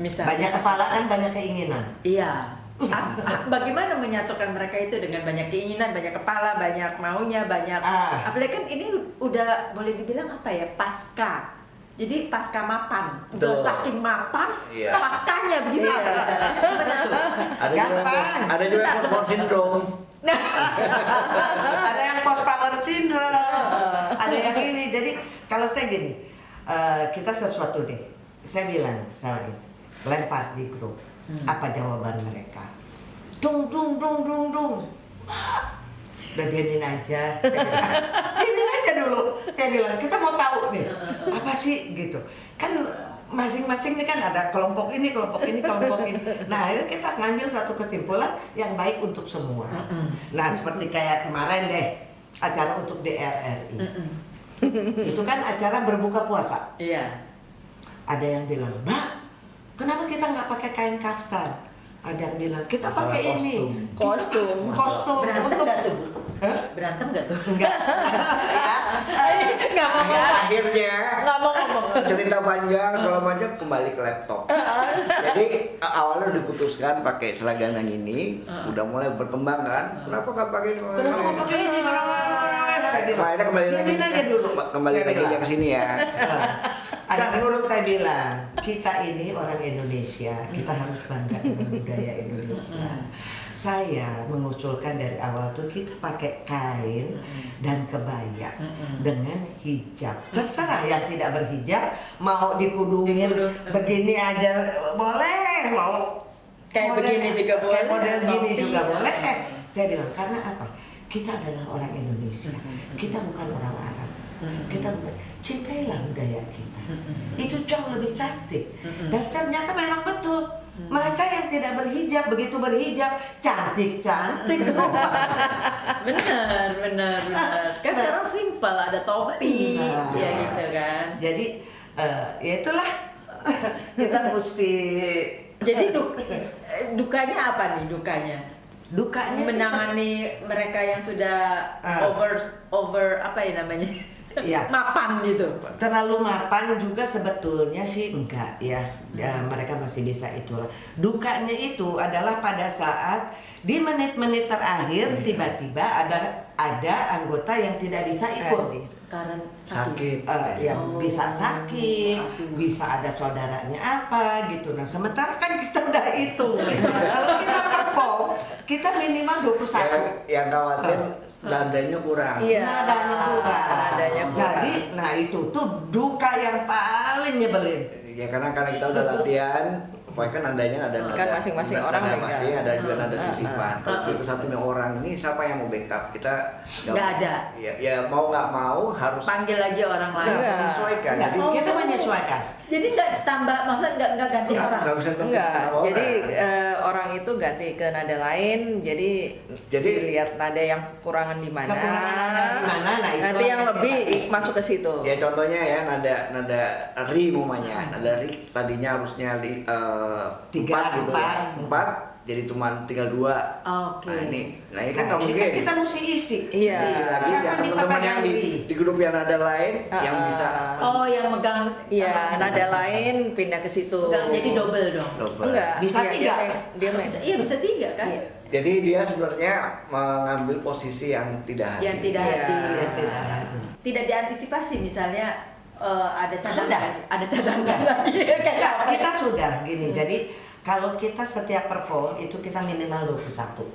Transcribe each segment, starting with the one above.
Misalnya. Banyak kepala kan banyak keinginan. Iya. Bagaimana menyatukan mereka itu dengan banyak keinginan, banyak kepala, banyak maunya, banyak. Apalagi kan ini udah boleh dibilang apa ya, pasca. Jadi pasca mapan, udah saking mapan, paskanya begitu. Gimana tuh? Ada juga post syndrome. Ada yang post power syndrome, ada yang ini. Jadi kalau saya gini, kita sesuatu deh, saya bilang saya lempar di grup, apa jawaban mereka? Dung. Udah diamin aja, diamin aja dulu. Saya bilang kita mau tahu nih, apa sih gitu. Kan masing-masing ini kan ada kelompok ini. Nah akhirnya kita ngambil satu kesimpulan yang baik untuk semua. Nah seperti kayak kemarin deh, acara untuk DRRI. Itu kan acara berbuka puasa. Iya. Ada yang bilang, Mbak, kenapa kita nggak pakai kain kaftan? Ada yang bilang, kita pakai ini. Kostum. Berantem untuk nggak tuh? Berantem nggak tuh? enggak. Nggak mau ngomong. Akhirnya Nggak mau ngomong. cerita panjang segala macam kembali ke laptop. Jadi awalnya udah diputuskan pakai seragam yang ini, udah mulai berkembang kan. Kenapa nggak pakai ini? Kenapa nggak pakai ini? Akhirnya kembali lagi. Diamin aja dulu. Kembali Saya lagi bilang. ke sini ya. Ada dulu saya bilang, kita ini orang Indonesia, kita harus bangga dengan budaya Indonesia. Saya mengusulkan dari awal tuh kita pakai kain dan kebaya dengan hijab. Terserah yang tidak berhijab mau dikudungin begini aja boleh, mau Kayak model- begini juga boleh. kayak model gini Topi. juga boleh. Saya bilang karena apa? Kita adalah orang Indonesia, kita bukan orang Arab. Kita cintailah budaya kita. Itu jauh lebih cantik. Dan ternyata memang betul. Mereka yang tidak berhijab, begitu berhijab, cantik-cantik. Benar. Kan sekarang simpel, ada topi, ya gitu kan. Jadi, ya itulah. Kita mesti... Jadi dukanya apa nih dukanya? Dukanya sih Menangani mereka yang sudah over apa ya namanya? Iya. Mapan gitu. terlalu mapan juga sebetulnya sih enggak ya. Mereka masih bisa itulah. Dukanya itu adalah pada saat di menit-menit terakhir tiba-tiba ada anggota yang tidak bisa ikut. Karena Sakit. Yang bisa sakit, bisa ada saudaranya apa gitu. Nah sementara kan kita udah itu. Kalau kita perform, kita minimal 21. Yang khawatir nadanya kurang. Iya. Nadanya kurang. Nadanya kurang. Jadi, nah itu tuh duka yang paling nyebelin. Ya karena kita udah latihan, pokoknya kan nadanya ada Kan masing-masing orang nada beda. masing, ada juga nada sisipan. Kalau itu satunya orang ini siapa yang mau backup? Kita Nggak ada. Ya mau nggak mau harus panggil lagi orang lain. Enggak. menyesuaikan. Enggak, Jadi kita menyesuaikan. Jadi nggak tambah, maksudnya nggak ganti orang. nggak bisa Enggak, orang. jadi orang itu ganti ke nada lain, jadi dilihat nada yang kekurangan di mana. Kekurangan nada di mana, nah itu nanti yang akan lebih kita masuk ke situ. Ya contohnya ya nada ri umumnya, nada ri tadinya harusnya di Tiga, 4 gitu ya. empat. 4 jadi cuma 32. Oke. Nah ini Nah, kan nggak mungkin. kita mesti isi. Iya. Isi lagi Siapa ya bisa teman-teman pegang yang di grup yang nada lain yang bisa Oh, yang megang. Iya, nada lain pindah ke situ. Megang, jadi double dong. double. Enggak, Bisa iya, tiga. Dia main. Iya bisa 3 kan? Iya. Jadi dia sebenarnya mengambil posisi yang tidak hadir. Yang tidak Iya. hadir. Yang tidak hadir. Tidak diantisipasi misalnya ada cadangan, Sudah. ada cadangan lagi. Kayak Enggak, apa? kita sudah gini. Jadi kalau kita setiap perform itu kita minimal 21.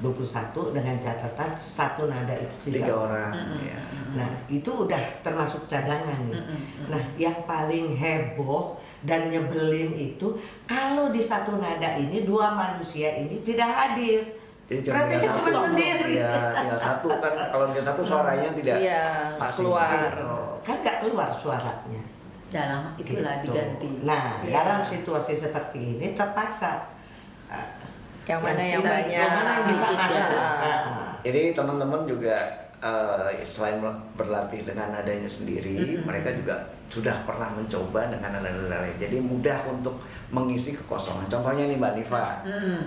21 dengan catatan satu nada itu 3 orang. Ya. Nah, itu udah termasuk cadangan nih. Nah, yang paling heboh dan nyebelin itu kalau di satu nada ini 2 manusia ini tidak hadir. Jadi Berarti tinggal cuma satu. sendiri. Ya, tinggal satu kan kalau tinggal satu suaranya tidak Iya, nggak maksimal. keluar. Gitu. Kan nggak keluar suaranya. Dalam itulah Gitu. diganti. Nah, Iya. dalam situasi seperti ini terpaksa Yang mana yang sisa- banyak. yang mana yang bisa Iya. masuk. Jadi teman-teman juga selain berlatih dengan nadanya sendiri, mereka juga sudah pernah mencoba dengan nada-nada lain. Jadi mudah untuk mengisi kekosongan. Contohnya nih Mbak Niva,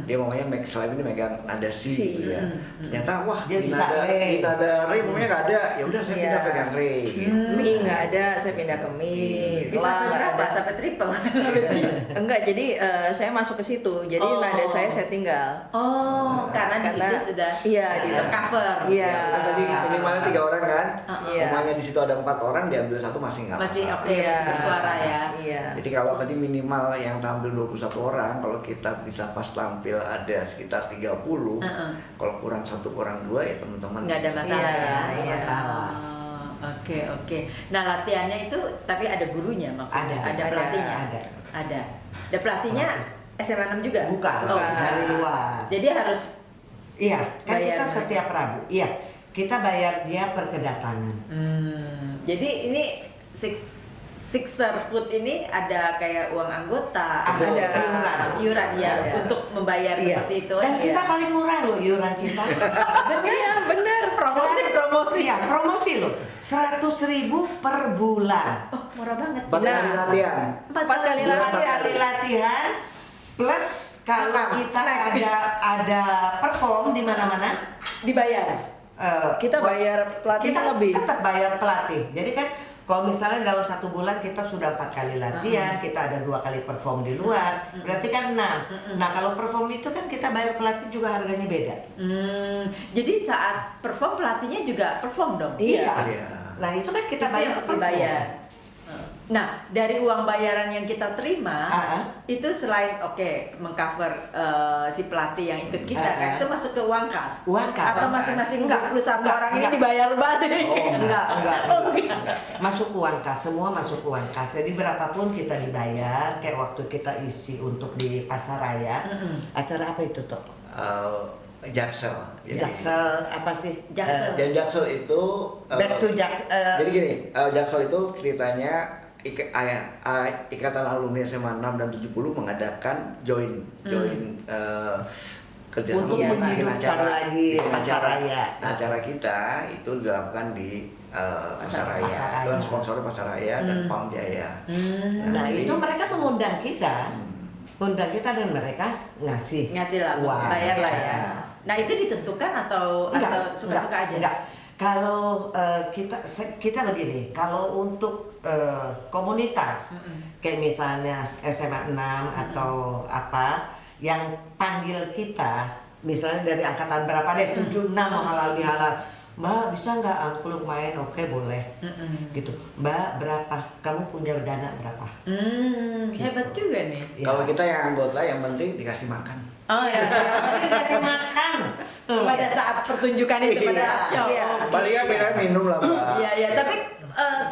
dia maunya make slime ini megang nada C gitu ya. Ternyata wah Dia di bisa di nada re maunya nggak ada. Ya udah saya pindah pegang re. Gitu. Mi nggak ada, saya pindah ke mi. Bisa La nggak berapa? ada. Sampai triple. Enggak, jadi saya masuk ke situ. Jadi Oh. nada saya tinggal. Oh, karena di situ sudah iya, tercover. Iya. Kan tadi minimalnya 3 orang kan. Iya. Rumahnya di situ ada 4 orang, diambil satu masih nggak Masih apa-apa. oke, masih bersuara ya. Iya. Jadi kalau tadi minimal yang tampil 21 orang, kalau kita bisa pas tampil ada sekitar 30, kalau kurang 1 kurang 2 ya teman-teman. Nggak ada masalah Iya, ya. nggak ada masalah. Oh, oke. Nah, latihannya itu tapi ada gurunya maksudnya? Ada, pelatihnya? ada. Ada pelatihnya SMA 6 juga? Bukan, Oh, dari luar. Jadi harus Iya, kan Bayar kita mereka. setiap Rabu. Iya, kita bayar dia per kedatangan. jadi ini Sixer Food ini ada kayak uang anggota, Ada iuran ya Ada. untuk membayar Iya. seperti itu. Dan ya. kita paling murah loh iuran kita. Iya, benar. promosi. Iya, promosi loh. 100.000 per bulan. Oh, murah banget. 4 kali latihan. 4 kali Dua latihan. kali latihan plus kalau Makan, kita snack. ada perform di mana-mana, Dibayar. Kita bayar pelatihnya kita lebih. tetap bayar pelatih. Jadi kan kalau misalnya dalam 1 bulan kita sudah 4 kali latihan, kita ada 2 kali perform di luar, berarti kan 6. Nah kalau perform itu kan kita bayar pelatih juga harganya beda. Jadi saat perform pelatihnya juga perform dong. Iya. Iya. Nah itu kan kita Itu bayar yang per perform. dibayar. Nah, dari uang bayaran yang kita terima, itu selain mengcover si pelatih yang ikut kita kan, itu masuk ke uang kas. Uang kas. Atau masing-masing Enggak, 21 enggak, orang ini enggak. dibayar balik. Enggak. Oh, enggak. Masuk uang kas, semua masuk uang kas. Jadi berapapun kita dibayar, kayak waktu kita isi untuk di Pasaraya, acara apa itu toh? Jaksel. Jadi- Jaksel apa sih? Jaksel. Dan Jaksel itu Back to jadi gini, Jaksel itu ceritanya Ikatan Alumni SMA 6 dan 70 mengadakan join kerjasama Untuk bikin menghidupkan lagi Pasaraya. Acara kita itu dilakukan di Pasaraya. Pasaraya. Itu kan sponsornya Pasaraya dan Pam Jaya. Nah jadi- itu mereka mengundang kita, dan mereka ngasih Ngasih lah, uang. bayar lah ya. Nah, itu ditentukan atau suka-suka aja? Enggak. Kalau kita begini, kalau untuk komunitas kayak misalnya SMA 6 atau apa yang panggil kita, misalnya dari angkatan berapa deh, 76 mau halal. Mbak bisa nggak angklung main? Oke boleh. Gitu. Mbak berapa? Kamu punya dana berapa? Hebat juga nih. Ya. Kalau kita yang anggota yang penting dikasih makan. Oh ya, Dikasih makan. pada saat pertunjukan itu, pada show. Iya. Palingnya beda minum lah Mbak. Iya, tapi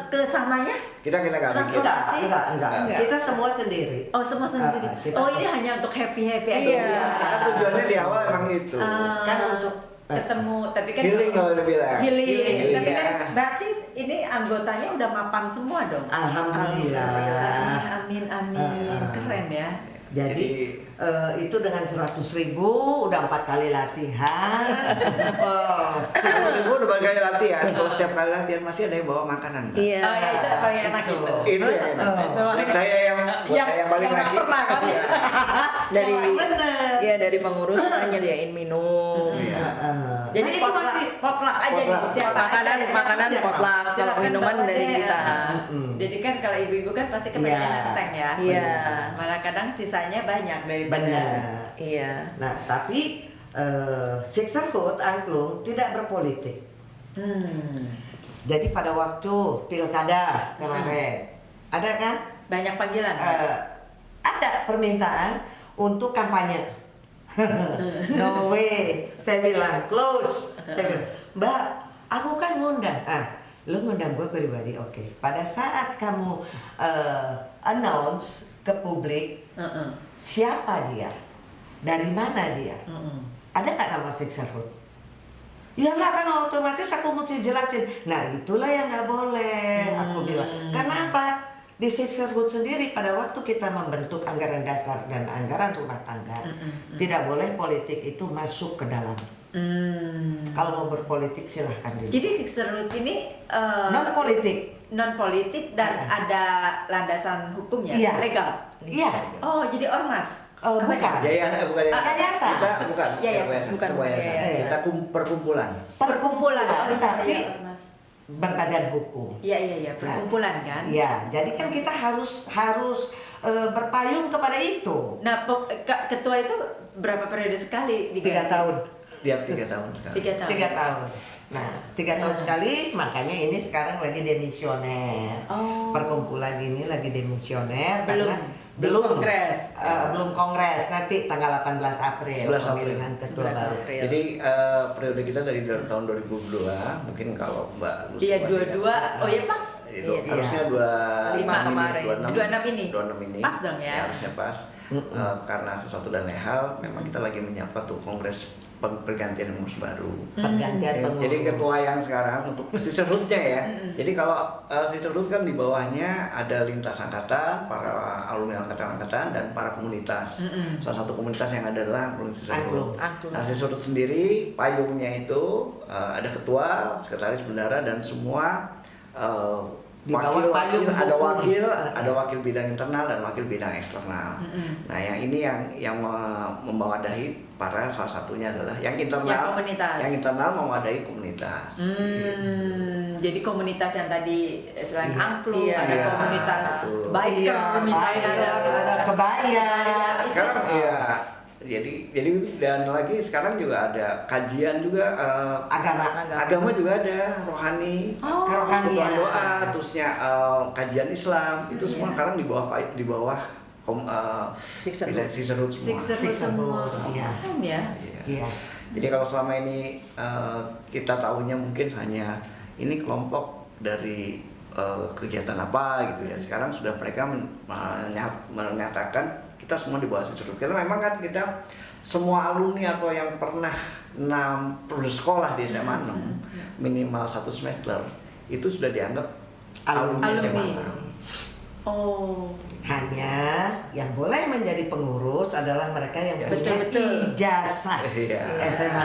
ke sananya kita nggak bikin. Transportasi? Enggak. Enggak. Kita semua sendiri. oh semua sendiri. Kita Oh, ini hanya untuk happy aja. Iya. Kan tujuannya di awal emang itu. Kan untuk ketemu, tapi kan Healing kalau udah bilang. Healing. Tapi ya. kan berarti ini anggotanya udah mapan semua dong. Alhamdulillah. Amin. Keren ya. Jadi itu dengan 100.000 udah 4 kali latihan. Gue udah berkali latihan. Kalau setiap kali latihan masih ada yang bawa makanan. Mbak. Iya. Oh ya, itu paling enak itu. Itu yang enak. Buat saya yang paling yang rajin. pernah kan ya. Dari Bener. ya dari pengurus nyediain minum. Iya. Jadi Nah, itu potluck pasti potluck aja nih. Potluck. Siapa Makanan aja. makanan potluck, kalau Silakan minuman bawa dari deh. kita. Jadi kan kalau ibu-ibu kan pasti kebanyakan Iya. nenteng ya. Iya. Malah kadang sisanya banyak daripada. Benar. Iya. Nah, tapi Sixerhood angklung tidak berpolitik. Jadi pada waktu pilkada kemarin ada kan? Banyak panggilan. Ada permintaan untuk kampanye. No way, saya bilang close. Saya bilang, Mbak, aku kan ngundang. Lu ngundang gue pribadi, oke. Pada saat kamu announce ke publik, siapa dia, dari mana dia, ada nggak nama Sixerhood? Iyalah kan otomatis aku mesti jelasin. Nah itulah yang nggak boleh, aku bilang. Karena apa? Di Sixerhood sendiri pada waktu kita membentuk anggaran dasar dan anggaran rumah tangga, tidak boleh politik itu masuk ke dalam. Kalau mau berpolitik silahkan dulu. Jadi sisterhood ini Non politik. non politik dan ada landasan hukumnya, Iya. legal. Iya. Oh, jadi ormas. Bukan. Bukan Yayasan. Kita bukan. Yayasan. Bukan Yayasan. yayasan. Kita perkumpulan. Perkumpulan. Tapi Iya, ormas. berbadan hukum. Iya, perkumpulan kan. Ya, jadi kan kita harus berpayung kepada itu. Nah, ketua itu berapa periode sekali 3 tahun. Tiap 3 tahun sekali. 3 tahun. 3 tahun. Nah, 3 tahun sekali, makanya ini sekarang lagi demisioner. Oh. Perkumpulan ini lagi demisioner Belum- karena belum kongres. belum kongres, nanti tanggal 18 April 11 April. pemilihan ketua 11 baru. April. Jadi periode kita dari tahun 2002, mungkin kalau Mbak Lucy Iya, masih 22. ingat, Oh iya pas. itu Iya. harusnya 25 kemarin. 26 ini. 26 ini. Pas dong ya. Harusnya pas. Karena sesuatu dan lain hal, memang kita lagi menyapa tuh kongres pergantian pengurus baru. Pergantian pengurus. Jadi ketua yang sekarang untuk sisterhood-nya ya. Jadi kalau sisterhood kan di bawahnya ada lintas angkatan, para alumni angkatan-angkatan dan para komunitas. Salah satu komunitas yang ada adalah Angklung Sisterhood. Angklung. Nah, sisterhood sendiri payungnya itu ada ketua, sekretaris bendara dan semua Di bawah payung ada hukum. ada wakil bidang internal dan wakil bidang eksternal. Nah, yang ini yang memwadahi para salah satunya adalah yang internal. Yang komunitas. Yang internal memwadahi komunitas. Jadi komunitas yang tadi selain Iya. angklung, Iya. ada Iya, komunitas betul. biker misalnya ada kebaya. Sekarang iya. Jadi itu dan lagi sekarang juga ada kajian juga agama juga ada rohani. Oh, kerohanian. Kebutuhan doa, terusnya kajian Islam itu semua sekarang di bawah sisterhood semua. Sisterhood semua. Iya. Keren ya. Iya. Iya. Jadi kalau selama ini kita tahunya mungkin hanya ini kelompok dari kegiatan apa gitu ya. Sekarang sudah mereka menyatakan kita semua di bawah sisterhood. Karena memang kan kita semua alumni atau yang pernah bersekolah di SMA 6 minimal 1 semester itu sudah dianggap alumni SMA 6. Oh. Hanya yang boleh menjadi pengurus adalah mereka yang Ya, punya betul. ijazah Iya. SMA.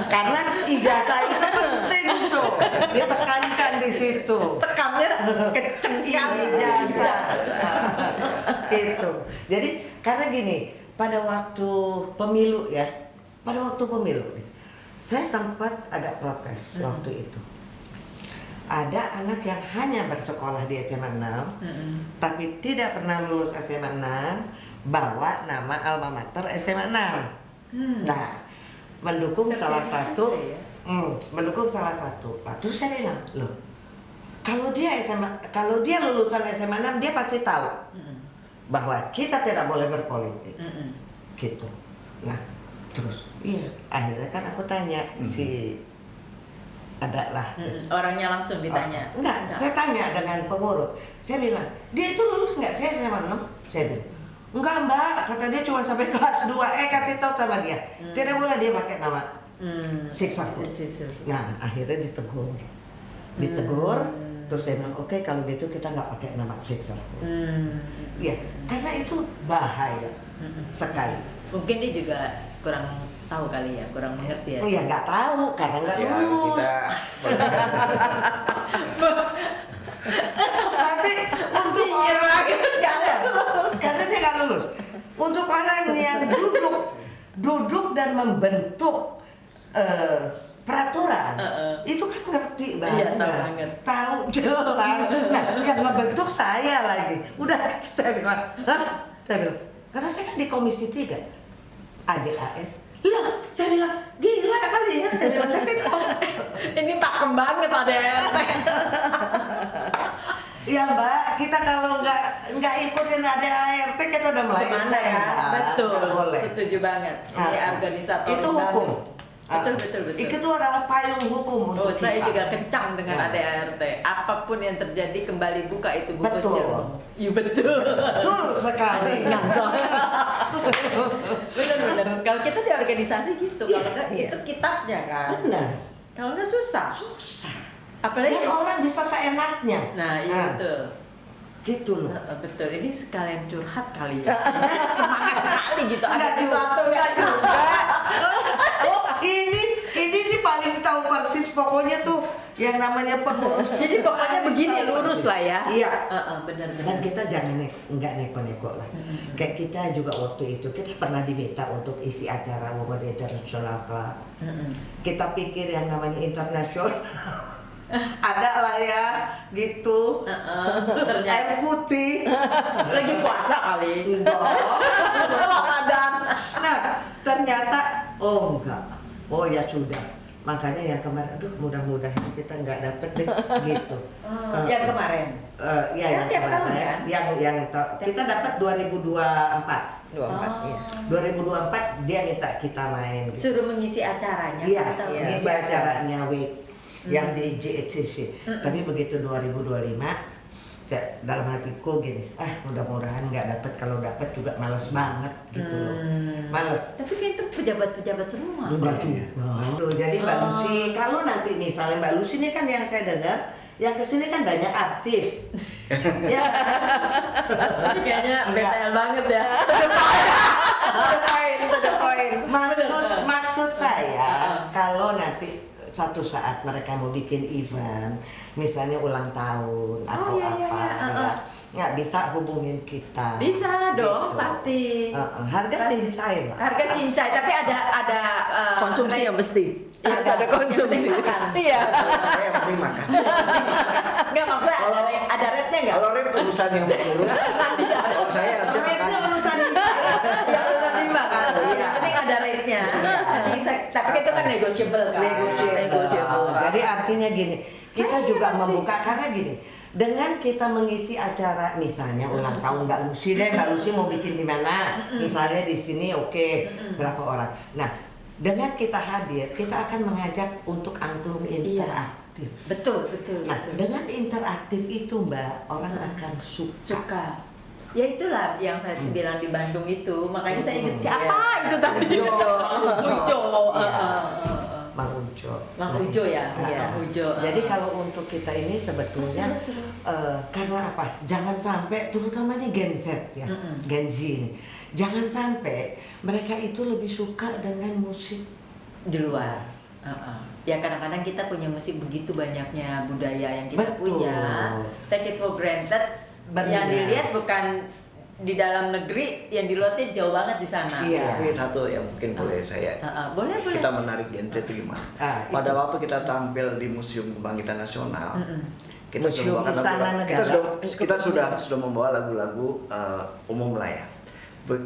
Karena ijazah itu penting tuh, ditekankan di situ. Tekannya kenceng sekali. Ijazah. Gitu. Jadi karena gini, pada waktu pemilu ya, saya sempat agak protes waktu itu. Ada anak yang hanya bersekolah di SMA 6, tapi tidak pernah lulus SMA 6, bawa nama alma mater SMA 6. Nah, mendukung salah satu, mendukung salah satu. Nah, terus saya bilang, loh, kalau dia lulusan SMA 6, dia pasti tahu bahwa kita tidak boleh berpolitik, gitu. Nah, terus, iya, akhirnya kan aku tanya si adalah Orangnya langsung ditanya. enggak, saya tanya dengan pengurus. Saya bilang, dia itu lulus nggak? Saya SMA 6. Saya bilang, enggak mbak, kata dia cuma sampai kelas 2. Kasih tahu sama dia, tidak boleh dia pakai nama sisterhood. Nah, akhirnya ditegur. Terus saya bilang, oke, kalau gitu kita nggak pakai nama sisterhood. Ya, karena itu bahaya sekali. Mungkin dia juga kurang tahu kali ya, kurang mengerti ya. Oh ya, nggak tahu karena nggak Ya, lulus. Tapi untuk orang karena dia nggak lulus. Untuk orang yang duduk dan membentuk peraturan, itu kan ngerti Iya, banget, tahu banget. tahu jelas. Nah, yang ngebentuk saya lagi. Udah saya bilang, hah? Saya bilang, karena saya kan di Komisi 3 ADAS. Lah, saya bilang, gila kali ya, saya bilang kasih tahu. Ini pakem banget ada Ya mbak, kita kalau nggak ikutin ADART kita udah Kemana melenceng. ya? Mbak. Betul, Nggak boleh. setuju banget. Ini Ah. organisatoris Itu banget. hukum. Betul. Itu adalah payung hukum untuk Oh, saya kita. juga kencang dengan Nah. ADART. Apapun yang terjadi kembali buka itu buku Betul. kecil. Iya betul. Betul sekali. Ngancol. Benar. Kalau kita di organisasi gitu, kalau enggak Iya. itu kitabnya kan. Benar. Kalau enggak susah. Susah. Apalagi Dan orang bisa seenaknya. Nah, iya betul. Gitu loh. Betul. Ini sekalian curhat kali ya. Semangat sekali gitu. Ada Enggak juga. sesuatu Enggak juga. Oh, ini paling tahu persis pokoknya tuh yang namanya pengurus. Jadi pokoknya begini lurus lah ya. Iya. Benar-benar. Dan kita jangan nggak neko-neko lah. Kayak kita juga waktu itu kita pernah diminta untuk isi acara Women International Club. Kita pikir yang namanya internasional ada lah ya gitu. Air putih. Lagi puasa kali. Ramadan. Nah ternyata oh enggak. Oh ya sudah. Makanya yang kemarin, aduh mudah-mudahan kita nggak dapet deh gitu. Yang kemarin. Ya yang tiap tahun kemarin, kan? yang kita dapat 2024. 24 iya. 2024 dia minta kita main. Gitu. Suruh mengisi acaranya. Iya, Kita ngisi mengisi acaranya week yang di JHCC. Tapi begitu 2025 dalam hatiku gini, mudah-mudahan nggak dapat, kalau dapat juga males banget gitu loh, males. Tapi kan itu pejabat-pejabat semua. Enggak juga. Tuh, jadi Mbak Lucy, kalau nanti misalnya Mbak Lucy ini kan yang saya dengar, yang kesini kan banyak artis. Ya. Ini kayaknya BTL banget ya. Maksud saya kalau nanti satu saat mereka mau bikin event, misalnya ulang tahun atau nggak bisa hubungin kita. Bisa dong, gitu. pasti. Harga cincai lah. Harga cincai, tapi ada Konsumsi yang mesti. Harus Ada konsumsi. Iya. Saya yang penting makan. Enggak, maksudnya ada rate-nya enggak? Kalau rem urusan yang mengurus, kalau saya harusnya makan. Itu urusan Ya urusan lima kan. Yang penting ada rate-nya. Tapi itu kan negotiable kan. Negotiable. Jadi artinya gini, kita juga membuka karena gini. Dengan kita mengisi acara misalnya ulang tahun Mbak Lucy deh, Mbak Lucy mau bikin di mana? Misalnya di sini oke, berapa orang. Nah, dengan kita hadir, kita akan mengajak untuk angklung interaktif. Betul. Nah, dengan interaktif itu Mbak, orang akan Suka. Ya itulah yang saya bilang di Bandung itu. Makanya saya ingat siapa Iya. itu tadi. Ujo. Mang Ujo. Mang Ujo ya. Iya. Mang Ujo. Jadi kalau untuk kita ini sebetulnya karena apa? Jangan sampai terutamanya Gen Z ya, Gen Z ini. Jangan sampai mereka itu lebih suka dengan musik Di luar. Ya kadang-kadang kita punya musik begitu banyaknya budaya yang kita Betul. punya. Take it for granted. Benar. Yang dilihat bukan di dalam negeri, yang di luar itu jauh banget di sana. Iya. Tapi satu yang mungkin boleh saya Boleh. kita menarik Gen Z itu gimana? Pada waktu kita tampil di Museum Kebangkitan Nasional, kita Museum sudah membawakan Istana lagu-lagu. Negara. Kita sudah membawa lagu-lagu umum lah ya.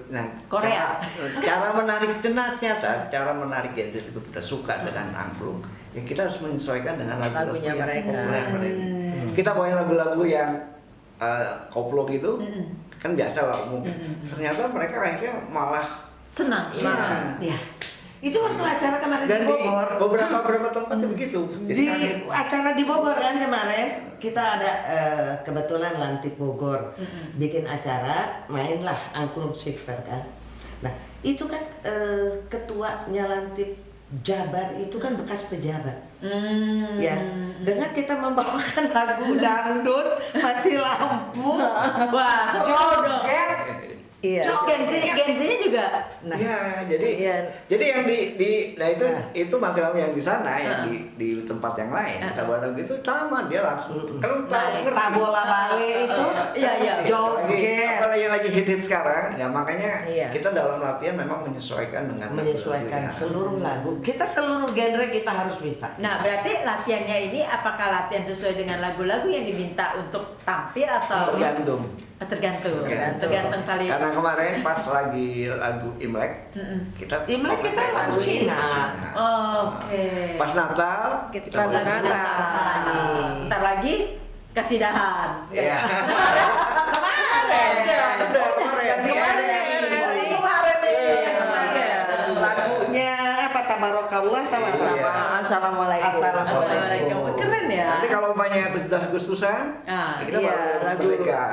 Nah, Korea. cara menarik ternyata cara menarik Gen Z itu kita suka dengan angklung. Ya kita harus menyesuaikan dengan lagu-lagu Lagunya yang mereka. populer mereka. Kita bawain lagu-lagu yang koplo gitu, kan biasa lah umum. Ternyata mereka akhirnya malah Senang. Ya. Itu waktu acara kemarin dan di Bogor. di beberapa tempat begitu. Jadi Di kan- acara di Bogor kan kemarin kita ada kebetulan Lantik Bogor bikin acara, mainlah angklung Sixer kan. Nah itu kan ketuanya Lantik Jabar itu kan bekas pejabat. Ya, dengan kita membawakan lagu dangdut, mati lampu, Wah, seru dong. joget. Iya. Terus Gen-Z-nya juga. Nah, Iya, jadi Iya. jadi yang nah itu Nah. itu material yang di sana yang di tempat yang lain kita bawa lagu itu sama dia langsung kan Naik. ngerti. tak bola balik itu Iya. joget. Apalagi yang lagi hit sekarang, ya makanya Iya. kita dalam latihan memang menyesuaikan dengan menyesuaikan lagu-lagunya. seluruh lagu. Kita seluruh genre kita harus bisa. Nah, berarti latihannya ini apakah latihan sesuai dengan lagu-lagu yang diminta untuk tampil atau Tergantung. Tergantung kali. Karena kemarin pas lagi lagu Imlek, kita Imlek kita pakai lagu Cina. Oke. Pas Natal Kita pakai Natal. Ntar lagi kasidahan. Iya. Kemarin. Kemarin nih. Lagunya apa Tabarakallah sama Iya. sama Assalamualaikum. Assalamualaikum. Keren ya. Nanti kalau umpamanya 17 Agustusan, Ah, kita iya, baru lagu- merdeka.